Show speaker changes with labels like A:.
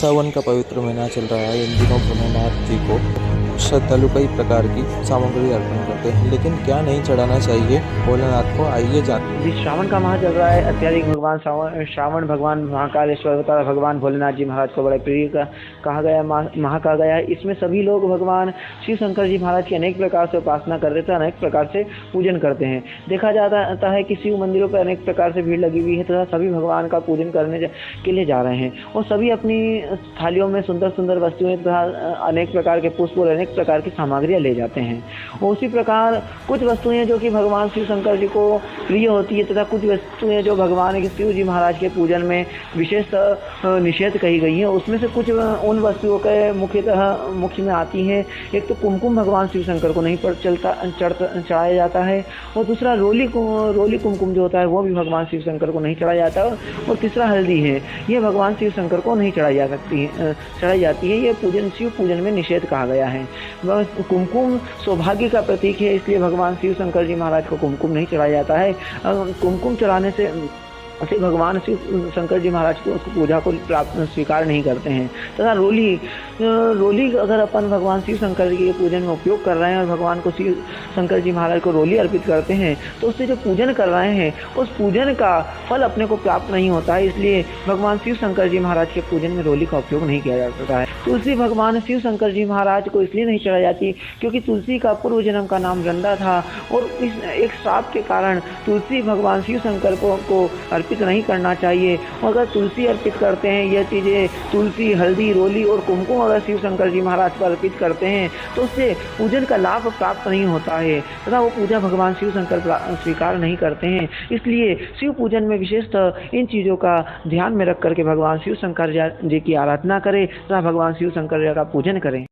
A: सावन का पवित्र महीना चल रहा है। इन दिनों भोलेनाथ जी को श्रद्धालु कई प्रकार की सामग्री अर्पण करते हैं, लेकिन क्या नहीं चढ़ाना चाहिए भोलेनाथ को, आइए जानते हैं।
B: जी, श्रावण का माह चल रहा है। अत्यधिक भगवान श्रावण भगवान महाकालेश्वर अवतार भगवान भोलेनाथ जी महाराज को बड़े प्रिय कहा गया, माह कहा गया है। इसमें सभी लोग भगवान शिव शंकर जी महाराज की अनेक प्रकार से उपासना करते थे, अनेक प्रकार से पूजन करते हैं। देखा जाता है कि शिव मंदिरों पर अनेक प्रकार से भीड़ लगी हुई है तथा सभी भगवान का पूजन करने के लिए जा रहे हैं और सभी अपनी थालियों में सुंदर सुंदर वस्तुएं तथा अनेक प्रकार के पुष्प और अनेक प्रकार की सामग्रियां ले जाते हैं। और उसी प्रकार कुछ वस्तुएं जो कि भगवान शिव शंकर जी को प्रिय होती है तथा कुछ वस्तुएं जो भगवान शिव जी महाराज के पूजन में विशेष निषेध कही गई है, उसमें से कुछ उन वस्तुओं के मुख्य में आती हैं। एक तो कुमकुम भगवान शिव शंकर को नहीं चढ़ाया जाता है, और दूसरा रोली कुमकुम जो होता है वो भी भगवान शिव शंकर को नहीं चढ़ाया जाता है, और तीसरा हल्दी है, ये भगवान शिव शंकर को नहीं चढ़ाई जाती है। ये शिव पूजन में निषेध कहा गया है। कुमकुम सौभाग्य का प्रतीक है, इसलिए भगवान शिव शंकर जी महाराज को कुमकुम नहीं चढ़ाया जाता है। कुमकुम चढ़ाने से भगवान शिव शंकर जी महाराज को उसको पूजा को स्वीकार नहीं करते हैं। तथा रोली अगर अपन भगवान शिव शंकर जी के पूजन में उपयोग कर रहे हैं और भगवान को शिव शंकर जी महाराज को रोली अर्पित करते हैं, तो उससे जो पूजन कर रहे हैं उस पूजन का फल अपने को प्राप्त नहीं होता है। इसलिए भगवान शिव शंकर जी महाराज के पूजन में रोली का उपयोग नहीं किया जा सकता है। तुलसी भगवान शिव शंकर जी महाराज को इसलिए नहीं चढ़ाई जाती क्योंकि तुलसी का पूर्व जन्म का नाम वृंदा था, और इस एक श्राप के कारण तुलसी भगवान शिव शंकर को अर्पित नहीं करना चाहिए। अगर तुलसी अर्पित करते हैं, यह चीज़ें तुलसी, हल्दी, रोली और कुमकुम अगर शिव शंकर जी महाराज को अर्पित करते हैं तो उससे पूजन का लाभ प्राप्त नहीं होता है तथा वो पूजा भगवान शिव शंकर स्वीकार नहीं करते हैं। इसलिए शिव पूजन में विशेषतः इन चीज़ों का ध्यान में रख करके भगवान शिव शंकर जी की आराधना करें तथा भगवान शिव शंकर जी का पूजन करें।